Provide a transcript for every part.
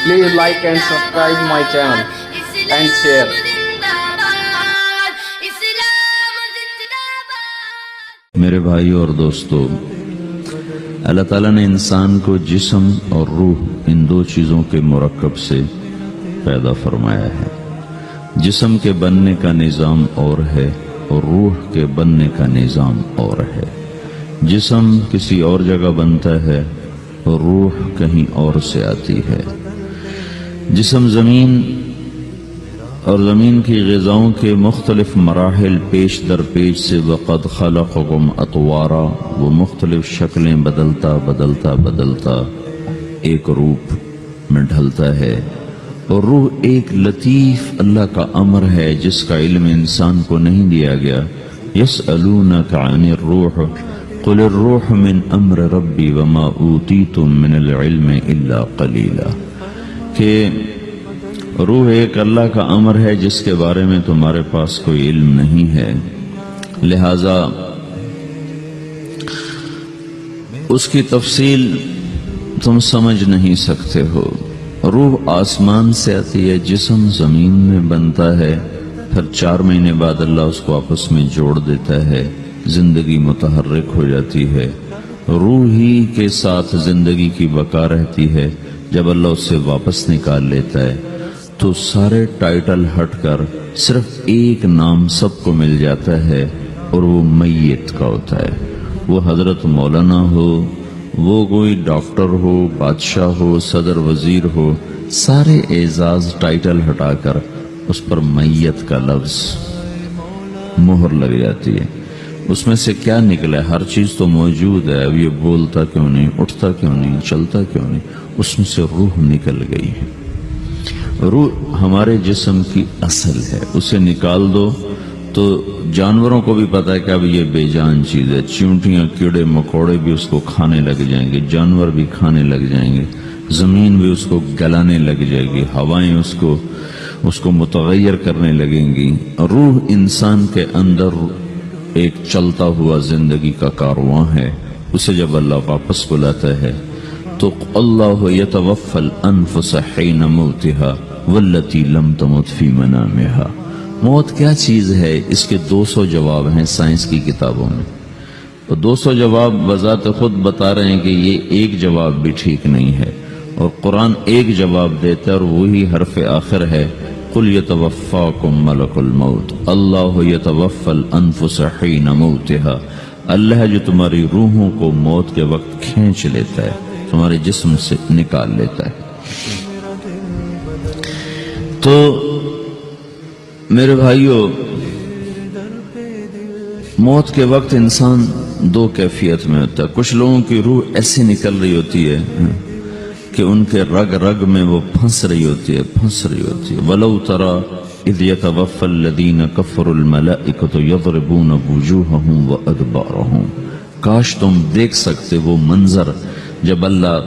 Please like and subscribe my channel and share. میرے بھائیوں اور دوستو، اللہ تعالیٰ نے انسان کو جسم اور روح ان دو چیزوں کے مرکب سے پیدا فرمایا ہے۔ جسم کے بننے کا نظام اور ہے اور روح کے بننے کا نظام اور ہے۔ جسم کسی اور جگہ بنتا ہے اور روح کہیں اور سے آتی ہے۔ جسم زمین اور زمین کی غذاؤں کے مختلف مراحل پیش در پیش سے وقد خلقکم اطوارا، وہ مختلف شکلیں بدلتا ایک روپ میں ڈھلتا ہے، اور روح ایک لطیف اللہ کا امر ہے جس کا علم انسان کو نہیں دیا گیا۔ یسألونک عن الروح قل الروح من امر ربی وما اوتیتم من العلم الا قلیلا، کہ روح ایک اللہ کا امر ہے جس کے بارے میں تمہارے پاس کوئی علم نہیں ہے، لہذا اس کی تفصیل تم سمجھ نہیں سکتے ہو۔ روح آسمان سے آتی ہے، جسم زمین میں بنتا ہے، پھر 4 مہینے بعد اللہ اس کو آپس میں جوڑ دیتا ہے، زندگی متحرک ہو جاتی ہے۔ روح ہی کے ساتھ زندگی کی بقا رہتی ہے۔ جب اللہ اس سے واپس نکال لیتا ہے تو سارے ٹائٹل ہٹ کر صرف ایک نام سب کو مل جاتا ہے، اور وہ میت کا ہوتا ہے۔ وہ حضرت مولانا ہو، وہ کوئی ڈاکٹر ہو، بادشاہ ہو، صدر وزیر ہو، سارے اعزاز ٹائٹل ہٹا کر اس پر میت کا لفظ مہر لگ جاتی ہے۔ اس میں سے کیا نکلا ہے؟ ہر چیز تو موجود ہے، اب یہ بولتا کیوں نہیں، اٹھتا کیوں نہیں، چلتا کیوں نہیں؟ اس میں سے روح نکل گئی ہے۔ روح ہمارے جسم کی اصل ہے، اسے نکال دو تو جانوروں کو بھی پتا ہے کہ اب یہ بے جان چیز ہے۔ چیونٹیاں، کیڑے مکوڑے بھی اس کو کھانے لگ جائیں گے، جانور بھی کھانے لگ جائیں گے، زمین بھی اس کو گلانے لگ جائے گی، ہوائیں اس کو متغیر کرنے لگیں گی۔ روح انسان کے اندر ایک چلتا ہوا زندگی کا کارواں ہے۔ اسے جب اللہ واپس بلاتا ہے تو اللہ یتوفی الانفس حین موتها والتی لم تمت فی منامها۔ موت کیا چیز ہے؟ اس کے 200 جواب ہیں سائنس کی کتابوں میں، اور 200 جواب بذات خود بتا رہے ہیں کہ یہ ایک جواب بھی ٹھیک نہیں ہے، اور قرآن ایک جواب دیتا ہے اور وہی حرف آخر ہے، قل یتوفاکم ملک الموت اللہ یتوفی الانفس حین موتها۔ اللہ ہے جو تمہاری روحوں کو موت کے وقت کھینچ لیتا ہے، تمہارے جسم سے نکال لیتا ہے۔ تو میرے بھائیوں، موت کے وقت انسان 2 کیفیت میں ہوتا ہے۔ کچھ لوگوں کی روح ایسی نکل رہی ہوتی ہے کہ ان کے رگ رگ میں وہ پھنس رہی ہوتی ہے۔ وَلَوْ تَرَى اِذْ يَتَوَفَّى الَّذِينَ كَفَرُوا الْمَلَائِكَةُ يَضْرِبُونَ وُجُوهَهُمْ وَأَدْبَارَهُمْ۔ کاش تم دیکھ سکتے وہ منظر جب اللہ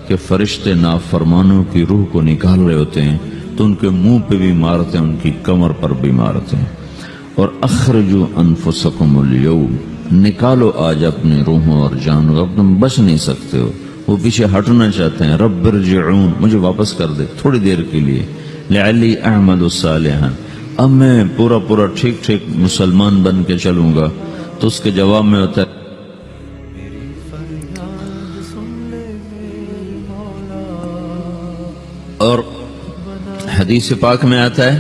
کے فرشتے نافرمانوں کی روح کو نکال رہے ہوتے ہیں تو ان کے منہ پہ بھی مارتے ہیں، ان کی کمر پر بھی مارتے ہیں۔ اور اخرجوا انفسکم اليوم، نکالو آج اپنی روحوں اور جانوں، اب تم بچ نہیں سکتے ہو۔ وہ پیچھے ہٹنا چاہتے ہیں، رب ارجعون، مجھے واپس کر دے تھوڑی دیر کے لیے، لعلی اعمل صالحا، اب میں پورا ٹھیک مسلمان بن کے چلوں گا۔ تو اس کے جواب میں ہوتا ہے اور حدیث پاک میں آتا ہے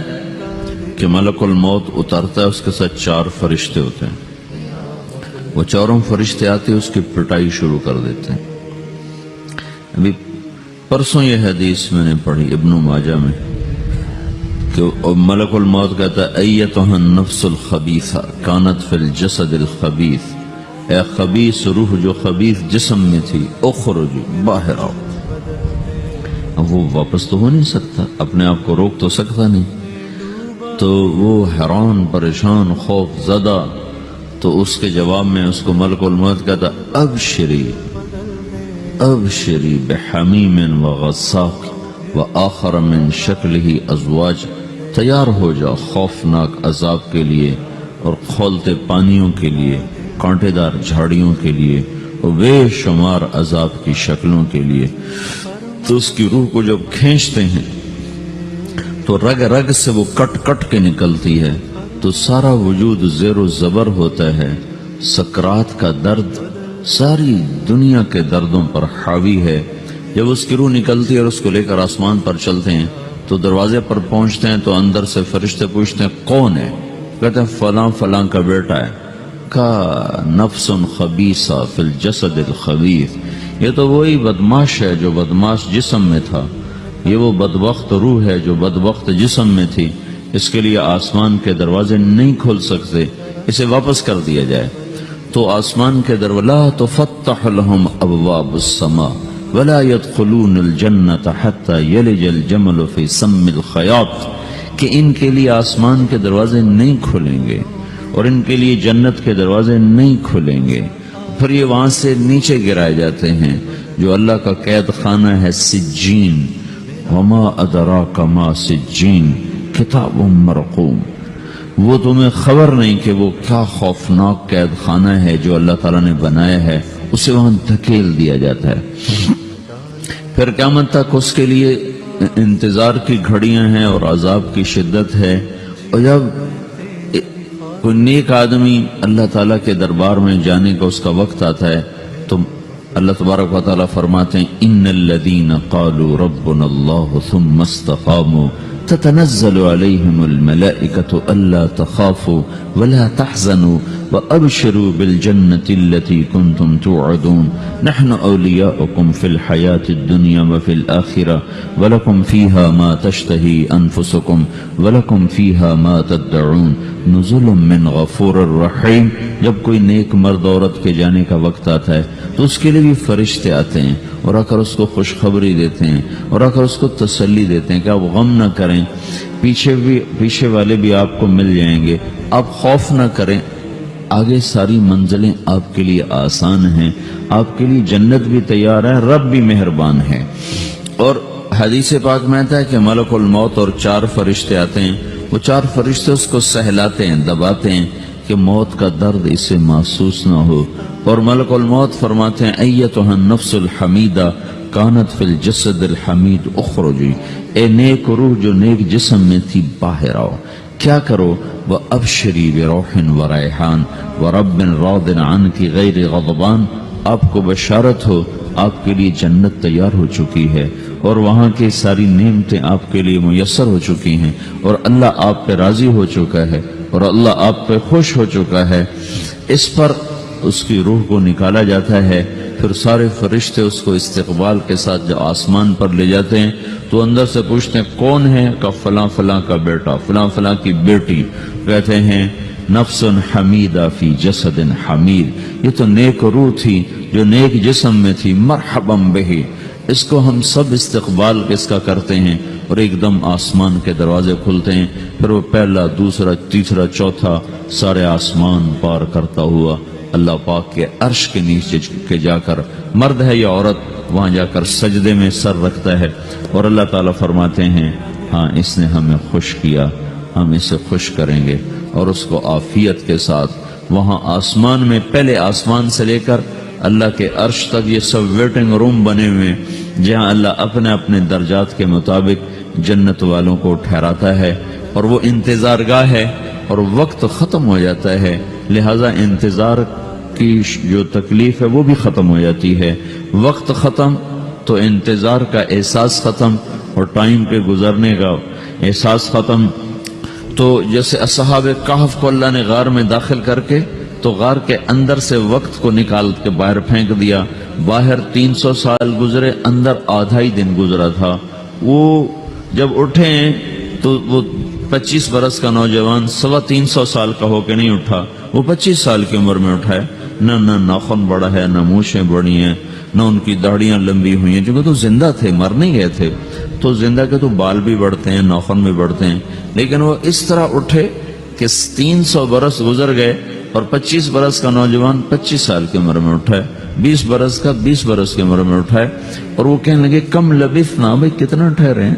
کہ ملک الموت اترتا ہے، اس کے ساتھ 4 فرشتے ہوتے ہیں۔ وہ 4 فرشتے آتے ہیں، اس کی پٹائی شروع کر دیتے ہیں۔ ابھی پرسوں یہ حدیث میں نے پڑھی ابن ماجہ میں کہ ملک الموت کہتا ہے ایتھا النفس الخبیثہ کانت فی الجسد الخبیث، اے خبیث روح جو خبیث جسم میں تھی، اخرج، باہر آؤ۔ اب وہ واپس تو ہو نہیں سکتا، اپنے آپ کو روک تو سکتا نہیں، تو وہ حیران، پریشان، خوف زدہ، تو اس کے جواب میں اس کو ملک الموت کہتا ابشری بحمیم وغساق وآخر من شکلہ ازواج، تیار ہو جاؤ خوفناک عذاب کے لیے اور کھولتے پانیوں کے لیے، کانٹے دار جھاڑیوں کے لیے اور بے شمار عذاب کی شکلوں کے لیے۔ تو اس کی روح کو جب کھینچتے ہیں تو رگ رگ سے وہ کٹ کٹ کے نکلتی ہے، تو سارا وجود زیر و زبر ہوتا ہے، سکرات کا درد ساری دنیا کے دردوں پر حاوی ہے۔ جب اس کی روح نکلتی ہے اور اس کو لے کر آسمان پر چلتے ہیں تو دروازے پر پہنچتے ہیں تو اندر سے فرشتے پوچھتے ہیں کون ہے؟ کہتے ہیں فلاں فلاں کا بیٹا ہے۔ کا نفس خبیثہ فی الجسد الخبیث، یہ تو وہی بدماش ہے جو بدماش جسم میں تھا، یہ وہ بدبخت روح ہے جو بدبخت جسم میں تھی، اس کے لیے آسمان کے دروازے نہیں کھل سکتے، اسے واپس کر دیا جائے۔ تو آسمان کے دروازے لا تفتح لهم ابواب السماء ولا يدخلون الجنة حتى يلج الجمل في سم الخياط، کہ ان کے لیے آسمان کے دروازے نہیں کھلیں گے اور ان کے لیے جنت کے دروازے نہیں کھلیں گے، پھر یہ وہاں سے نیچے گرائے جاتے ہیں جو اللہ کا قید خانہ ہے سجین۔ وما ادراک ما سجین کتاب مرقوم، وہ تمہیں خبر نہیں کہ وہ کیا خوفناک قید خانہ ہے جو اللہ تعالیٰ نے بنایا ہے، اسے وہاں دھکیل دیا جاتا ہے۔ پھر قیامت تک اس کے لیے انتظار کی گھڑیاں ہیں اور عذاب کی شدت ہے۔ اور جب کوئی نیک آدمی اللہ تعالیٰ کے دربار میں جانے کا اس کا وقت آتا ہے تو اللہ تبارک و تعالیٰ فرماتے ہیں ان الذین قالوا ربنا اللہ ثم استقاموا تتنزل علیہم الملائکۃ الا تخافوا ولا تحزنوا وابشروا بالجنة التي كنتم توعدون نحن اولیاؤکم فی الحیاة الدنیا وفی الآخرة ولکم فیہا ما تشتہی انفسکم ولکم فیہا ما تدعون نزل من غفور الرحیم۔ جب کوئی نیک مرد عورت کے جانے کا وقت آتا ہے تو اس کے لیے بھی فرشتے آتے ہیں اور آ کر اس کو خوشخبری دیتے ہیں اور آ کر اس کو تسلی دیتے ہیں کہ آپ غم نہ کریں، پیچھے والے بھی آپ کو مل جائیں گے، آپ خوف نہ کریں، آگے ساری منزلیں آپ کے لیے آسان ہیں، آپ کے لیے جنت بھی تیار ہے، رب بھی مہربان ہے۔ اور حدیث پاک میں آتا ہے کہ ملک الموت اور 4 فرشتے آتے ہیں، وہ 4 فرشتے اس کو سہلاتے ہیں، دباتے ہیں کہ موت کا درد اسے محسوس نہ ہو، اور ملک الموت فرماتے ہیں ایتھا النفس الحمیدہ کانت فی الجسد الحمید اخرجی، اے نیک روح جو نیک جسم میں تھی باہر آؤ، کیا کرو؟ وَأَبْشِرِي بِرَوْحٍ وَرَيْحَانٍ وَرَبٍّ رَاضٍ عَنْكِ غَيْرِ غَضْبَانٍ، آپ کو بشارت ہو آپ کے لیے جنت تیار ہو چکی ہے اور وہاں کی ساری نعمتیں آپ کے لیے میسر ہو چکی ہیں اور اللہ آپ پہ راضی ہو چکا ہے اور اللہ آپ پہ خوش ہو چکا ہے۔ اس پر اس کی روح کو نکالا جاتا ہے، پھر سارے فرشتے اس کو استقبال کے ساتھ جو آسمان پر لے جاتے ہیں تو اندر سے پوچھتے ہیں کون ہے؟ کہ فلاں فلاں کا بیٹا، فلاں فلاں کی بیٹی۔ کہتے ہیں نفس حمیدہ فی جسد حمید، یہ تو نیک روح تھی جو نیک جسم میں تھی، مرحبا بہی، اس کو ہم سب استقبال کس کا کرتے ہیں، اور ایک دم آسمان کے دروازے کھلتے ہیں، پھر وہ پہلا دوسرا تیسرا چوتھا سارے آسمان پار کرتا ہوا اللہ پاک کے عرش کے نیچے کے جا کر، مرد ہے یا عورت، وہاں جا کر سجدے میں سر رکھتا ہے اور اللہ تعالیٰ فرماتے ہیں ہاں اس نے ہمیں خوش کیا، ہم اسے خوش کریں گے، اور اس کو عافیت کے ساتھ وہاں آسمان میں، پہلے آسمان سے لے کر اللہ کے عرش تک یہ سب ویٹنگ روم بنے ہوئے جہاں اللہ اپنے اپنے درجات کے مطابق جنت والوں کو ٹھہراتا ہے، اور وہ انتظار گاہ ہے اور وقت ختم ہو جاتا ہے، لہذا انتظار کی جو تکلیف ہے وہ بھی ختم ہو جاتی ہے۔ وقت ختم تو انتظار کا احساس ختم اور ٹائم کے گزرنے کا احساس ختم۔ تو جیسے اصحاب کہف کو اللہ نے غار میں داخل کر کے تو غار کے اندر سے وقت کو نکال کے باہر پھینک دیا، باہر 300 سال گزرے، اندر آدھا ہی دن گزرا تھا۔ وہ جب اٹھے تو وہ 25 برس کا نوجوان 325 سال کا ہو کے نہیں اٹھا، وہ 25 سال کی عمر میں اٹھا ہے، نہ ناخن بڑا ہے، نہ مونچھیں بڑی ہیں، نہ ان کی داڑیاں لمبی ہوئی ہیں، کیونکہ تو زندہ تھے، مر نہیں گئے تھے، تو زندہ کے تو بال بھی بڑھتے ہیں، ناخن بھی بڑھتے ہیں، لیکن وہ اس طرح اٹھے کہ 300 برس گزر گئے اور 25 برس کا نوجوان 25 سال کی عمر میں اٹھا ہے، 20 برس کا 20 برس کی عمر میں اٹھا ہے، اور وہ کہنے لگے کم لبثنا، بھائی کتنا ٹھہرے ہیں؟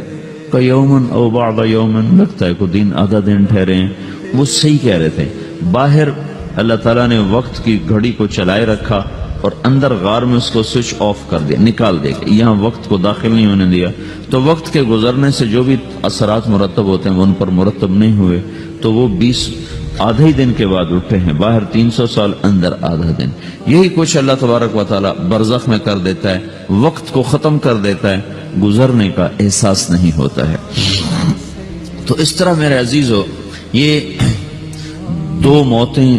کہ یومن او بعد یومن، لگتا ہے کوئی دن آدھا دن ٹھہرے ہیں۔ وہ صحیح کہہ رہے تھے، باہر اللہ تعالیٰ نے وقت کی گھڑی کو چلائے رکھا اور اندر غار میں اس کو سوئچ آف کر دیا، نکال دیا، یہاں وقت کو داخل نہیں ہونے دیا، تو وقت کے گزرنے سے جو بھی اثرات مرتب ہوتے ہیں وہ ان پر مرتب نہیں ہوئے، تو وہ 20 آدھے ہی دن کے بعد اٹھے ہیں، باہر 300 سال، اندر آدھا دن۔ یہی کچھ اللہ تبارک و تعالی برزخ میں کر دیتا ہے، وقت کو ختم کر دیتا ہے، گزرنے کا احساس نہیں ہوتا ہے۔ تو اس طرح میرے عزیزو، یہ دو موتیں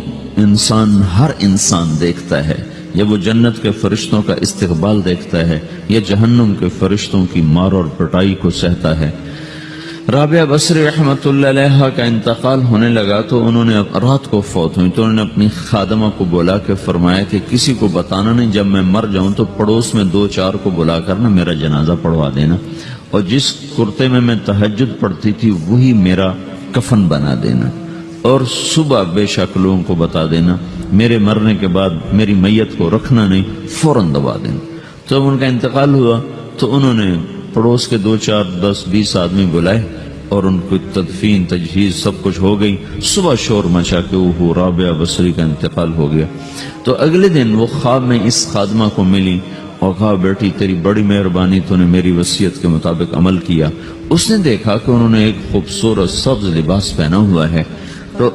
ہر انسان دیکھتا ہے، یا وہ جنت کے فرشتوں کا استقبال دیکھتا ہے یا جہنم کے فرشتوں کی مار اور پٹائی کو سہتا ہے۔ رابعہ بصری رحمت اللہ علیہ کا انتقال ہونے لگا تو انہوں نے رات کو فوت ہوئی تو انہوں نے اپنی خادمہ کو بلا کے فرمایا کہ کسی کو بتانا نہیں، جب میں مر جاؤں تو پڑوس میں 2-4 کو بلا کر نا میرا جنازہ پڑھوا دینا، اور جس کرتے میں تہجد پڑھتی تھی وہی میرا کفن بنا دینا، اور صبح بے شک لوگوں کو بتا دینا، میرے مرنے کے بعد میری میت کو رکھنا نہیں، فوراً دبا دینا۔ جب ان کا انتقال ہوا تو انہوں نے پڑوس کے 2-4-10-20 آدمی بلائے اور ان کو تدفین تجہیز سب کچھ ہو گئی۔ صبح شور مچا کہ وہ رابعہ بصری کا انتقال ہو گیا۔ تو اگلے دن وہ خواب میں اس خادمہ کو ملی اور کہا بیٹی تیری بڑی مہربانی، تو نے میری وصیت کے مطابق عمل کیا۔ اس نے دیکھا کہ انہوں نے ایک خوبصورت سبز لباس پہنا ہوا ہے، تو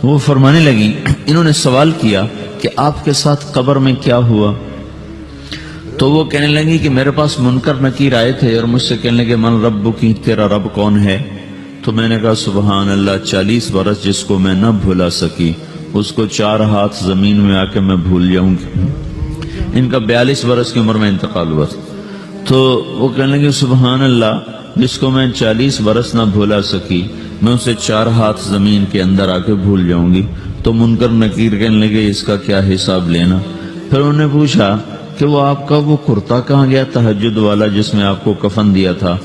وہ فرمانے لگی، انہوں نے سوال کیا کہ آپ کے ساتھ قبر میں کیا ہوا؟ تو وہ کہنے لگی کہ میرے پاس منکر نکیر آئے تھے اور مجھ سے کہنے لگے من رب کی، تیرا رب کون ہے؟ تو میں نے کہا سبحان اللہ، 40 برس جس کو میں نہ بھولا سکی اس کو 4 ہاتھ زمین میں آ کے میں بھول جاؤں گی۔ ان کا 42 برس کی عمر میں انتقال ہوا تھا۔ تو وہ کہنے لگے سبحان اللہ، جس کو میں 40 برس نہ بھولا سکی میں اسے 4 ہاتھ زمین کے اندر آ کے بھول جاؤں گی۔ تو منکر نکیر کہنے لگے اس کا کیا حساب لینا؟ پھر انہوں نے پوچھا کہ وہ آپ کا وہ کرتا کہاں گیا تہجد والا جس میں آپ کو کفن دیا تھا؟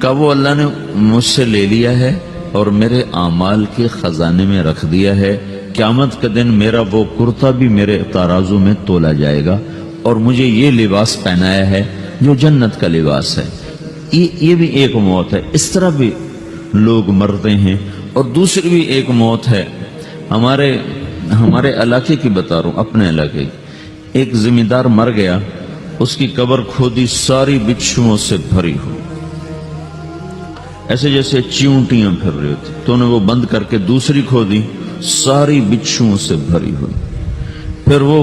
کہا وہ اللہ نے مجھ سے لے لیا ہے اور میرے اعمال کے خزانے میں رکھ دیا ہے، قیامت کے دن میرا وہ کرتا بھی میرے ترازو میں تولا جائے گا، اور مجھے یہ لباس پہنایا ہے جو جنت کا لباس ہے۔ یہ بھی ایک موت ہے، اس طرح بھی لوگ مرتے ہیں۔ اور دوسری بھی ایک موت ہے، ہمارے علاقے کی بتا رہا ہوں، اپنے علاقے کی۔ ایک ذمہ دار مر گیا، اس کی قبر کھودی، ساری بچھوؤں سے بھری ہو، ایسے جیسے چیونٹیاں پھر رہی ہوتی، تو انہیں وہ بند کر کے دوسری کھودی، ساری بچھوؤں سے بھری ہوئی، پھر وہ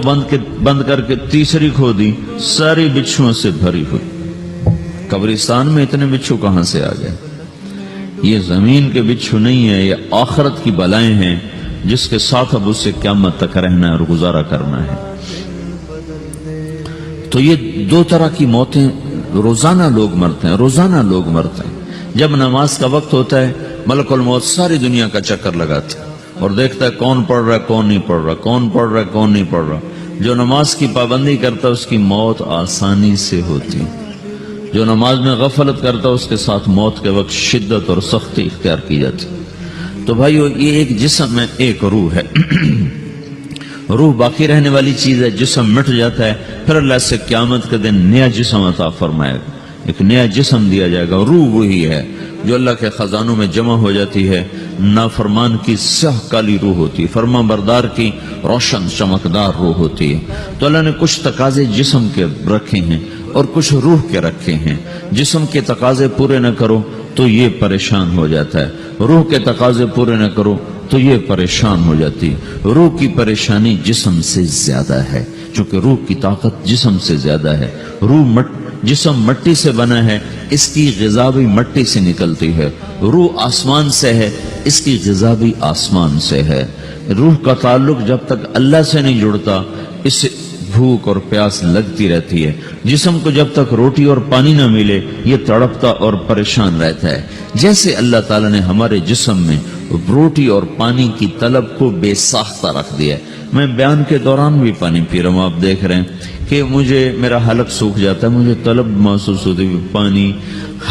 بند کر کے تیسری کھودی، ساری بچھوؤں سے بھری ہوئی۔ قبرستان میں اتنے بچھو کہاں سے آ گئے؟ یہ زمین کے بچھو نہیں ہے، یہ آخرت کی بلائیں ہیں جس کے ساتھ اب اسے قیامت تک رہنا ہے اور گزارا کرنا ہے۔ تو یہ 2 طرح کی موتیں روزانہ لوگ مرتے ہیں، روزانہ لوگ مرتے ہیں۔ جب نماز کا وقت ہوتا ہے ملک الموت ساری دنیا کا چکر لگاتا ہے اور دیکھتا ہے کون پڑھ رہا ہے کون نہیں پڑھ رہا، کون پڑھ رہا ہے کون نہیں پڑھ رہا۔ جو نماز کی پابندی کرتا ہے اس کی موت آسانی سے ہوتی، جو نماز میں غفلت کرتا ہے اس کے ساتھ موت کے وقت شدت اور سختی اختیار کی جاتی۔ تو بھائیو، یہ ایک جسم ہے، ایک روح ہے۔ روح باقی رہنے والی چیز ہے، جسم مٹ جاتا ہے، پھر اللہ سے قیامت کے دن نیا جسم عطا فرمائے گا، ایک نیا جسم دیا جائے گا۔ روح وہی ہے جو اللہ کے خزانوں میں جمع ہو جاتی ہے۔ نافرمان کی سیاہ کالی روح ہوتی ہے، فرما بردار کی روشن چمکدار روح ہوتی ہے۔ تو اللہ نے کچھ تقاضے جسم کے رکھے ہیں اور کچھ روح کے رکھے ہیں۔ جسم کے تقاضے پورے نہ کرو تو یہ پریشان ہو جاتا ہے، روح کے تقاضے پورے نہ کرو تو یہ پریشان ہو جاتی ہے۔ روح کی پریشانی جسم سے زیادہ ہے، چونکہ روح کی طاقت جسم سے زیادہ ہے۔ جسم مٹی سے بنا ہے، اس کی غذا بھی مٹی سے نکلتی ہے۔ روح آسمان سے ہے، اس کی غذا بھی آسمان سے ہے۔ روح کا تعلق جب تک اللہ سے نہیں جڑتا اس سے بھوک اور پیاس لگتی رہتی ہے۔ جسم کو جب تک روٹی اور پانی نہ ملے یہ تڑپتا اور پریشان رہتا ہے۔ جیسے اللہ تعالیٰ نے ہمارے جسم میں روٹی اور پانی کی طلب کو بے ساختہ رکھ دیا ہے۔ میں بیان کے دوران بھی پانی پی رہا ہوں، آپ دیکھ رہے ہیں کہ میرا حلق سوکھ جاتا ہے، مجھے طلب محسوس ہوتی ہے پانی،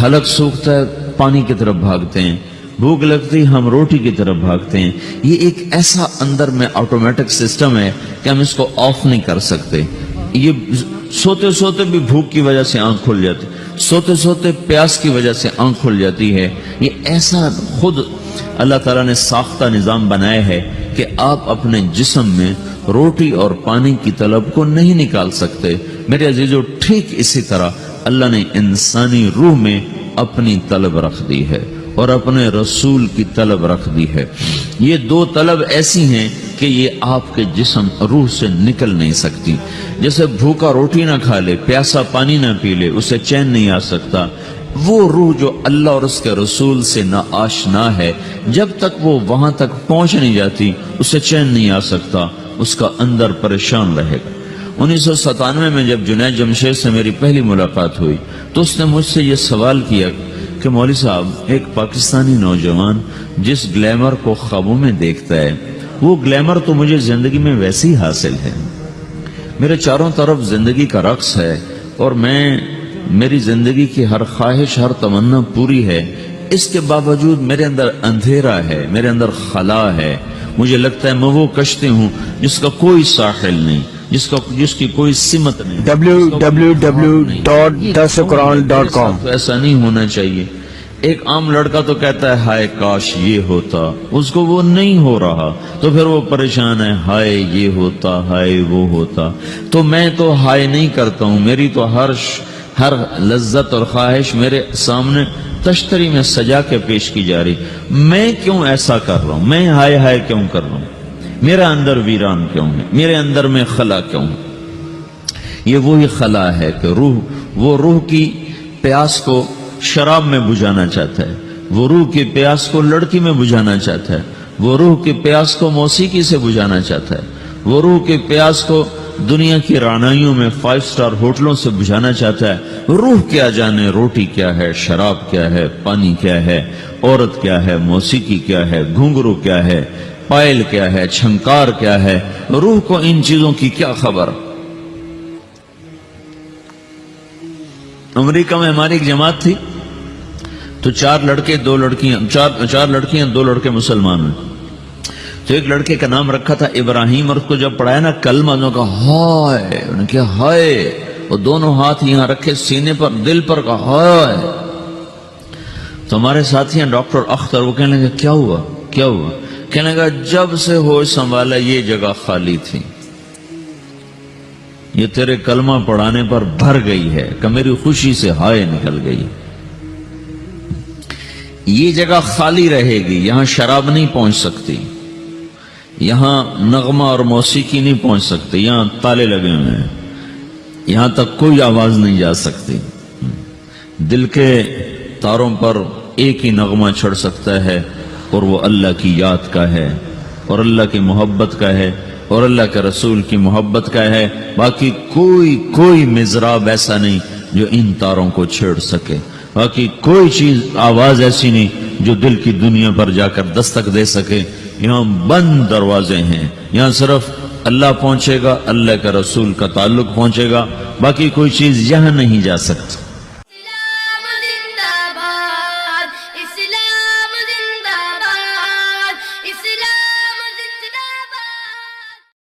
حلق سوکھتا ہے پانی کی طرف بھاگتے ہیں، بھوک لگتی ہم روٹی کی طرف بھاگتے ہیں۔ یہ ایک ایسا اندر میں آٹومیٹک سسٹم ہے کہ ہم اس کو آف نہیں کر سکتے۔ یہ سوتے سوتے بھی بھوک کی وجہ سے آنکھ کھل جاتی، سوتے سوتے پیاس کی وجہ سے آنکھ کھل جاتی ہے۔ یہ ایسا خود اللہ تعالیٰ نے ساختہ نظام بنایا ہے کہ آپ اپنے جسم میں روٹی اور پانی کی طلب کو نہیں نکال سکتے۔ میرے عزیزو، ٹھیک اسی طرح اللہ نے انسانی روح میں اپنی طلب رکھ دی ہے اور اپنے رسول کی طلب رکھ دی ہے۔ یہ دو طلب ایسی ہیں کہ یہ آپ کے جسم روح سے نکل نہیں سکتی۔ جیسے بھوکا روٹی نہ کھا لے، پیاسا پانی نہ پی لے، اسے چین نہیں آ سکتا۔ وہ روح جو اللہ اور اس کے رسول سے نہ آشنا ہے، جب تک وہ وہاں تک پہنچ نہیں جاتی اسے چین نہیں آ سکتا، اس کا اندر پریشان رہے گا۔ 1997 میں جب جنید جمشید سے میری پہلی ملاقات ہوئی تو اس نے مجھ سے یہ سوال کیا کہ مولوی صاحب، ایک پاکستانی نوجوان جس گلیمر کو خوابوں میں دیکھتا ہے، وہ گلیمر تو مجھے زندگی میں ویسے ہی حاصل ہے۔ میرے چاروں طرف زندگی کا رقص ہے اور میری زندگی کی ہر خواہش، ہر تمنا پوری ہے، اس کے باوجود میرے اندر اندھیرا ہے، میرے اندر خلا ہے۔ مجھے لگتا ہے میں وہ کشتی ہوں جس کا کوئی ساحل نہیں، جس کی کوئی سمت نہیں۔ www.dasquran.com تو ایسا نہیں ہونا چاہیے۔ ایک عام لڑکا تو کہتا ہے ہائے کاش یہ ہوتا، اس کو وہ نہیں ہو رہا تو پھر وہ پریشان ہے، ہائے یہ ہوتا، ہائے وہ ہوتا۔ تو میں تو ہائے نہیں کرتا ہوں، میری تو ہر لذت اور خواہش میرے سامنے تشتری میں سجا کے پیش کی جا رہی۔ میں کیوں ایسا کر رہا ہوں؟ میں ہائے ہائے کیوں کر رہا ہوں؟ میرا اندر ویران کیوں ہے؟ میرے اندر میں خلا کیوں ہے؟ یہ وہی خلا ہے کہ وہ روح کی پیاس کو شراب میں بجھانا چاہتا ہے، وہ روح کی پیاس کو لڑکی میں بجھانا چاہتا ہے، وہ روح کی پیاس کو موسیقی سے بجھانا چاہتا ہے، وہ روح کی پیاس کو دنیا کی رعنائیوں میں 5 اسٹار ہوٹلوں سے بجھانا چاہتا ہے۔ روح کیا جانے روٹی کیا ہے، شراب کیا ہے، پانی کیا ہے، عورت کیا ہے، موسیقی کیا ہے، گھنگرو کیا ہے، پائل کیا ہے، چھنکار کیا ہے، روح کو ان چیزوں کی کیا خبر؟ امریکہ میں ہماری ایک جماعت تھی تو 4 لڑکیاں 2 لڑکے مسلمان ہیں۔ تو ایک لڑکے کا نام رکھا تھا ابراہیم، اور اس کو جب پڑھایا نا کلمہ، انہوں نے کہا ہائے، انہوں نے کہا ہائے، اور دونوں ہاتھ یہاں رکھے سینے پر، دل پر، کہا ہائے۔ تو ہمارے ساتھی ہیں ڈاکٹر اختر، وہ کہنے لگے کیا ہوا کیا ہوا؟ کہنے لگا جب سے ہوش سنبھالا یہ جگہ خالی تھی، یہ تیرے کلمہ پڑھانے پر بھر گئی ہے کہ میری خوشی سے ہائے نکل گئی۔ یہ جگہ خالی رہے گی، یہاں شراب نہیں پہنچ سکتی، یہاں نغمہ اور موسیقی نہیں پہنچ سکتی، یہاں تالے لگے ہوئے ہیں، یہاں تک کوئی آواز نہیں جا سکتی۔ دل کے تاروں پر ایک ہی نغمہ چڑھ سکتا ہے اور وہ اللہ کی یاد کا ہے اور اللہ کی محبت کا ہے اور اللہ کے رسول کی محبت کا ہے۔ باقی کوئی مضراب ایسا نہیں جو ان تاروں کو چھیڑ سکے، باقی کوئی چیز، آواز ایسی نہیں جو دل کی دنیا پر جا کر دستک دے سکے۔ یہاں بند دروازے ہیں، یہاں صرف اللہ پہنچے گا، اللہ کے رسول کا تعلق پہنچے گا، باقی کوئی چیز یہاں نہیں جا سکتی۔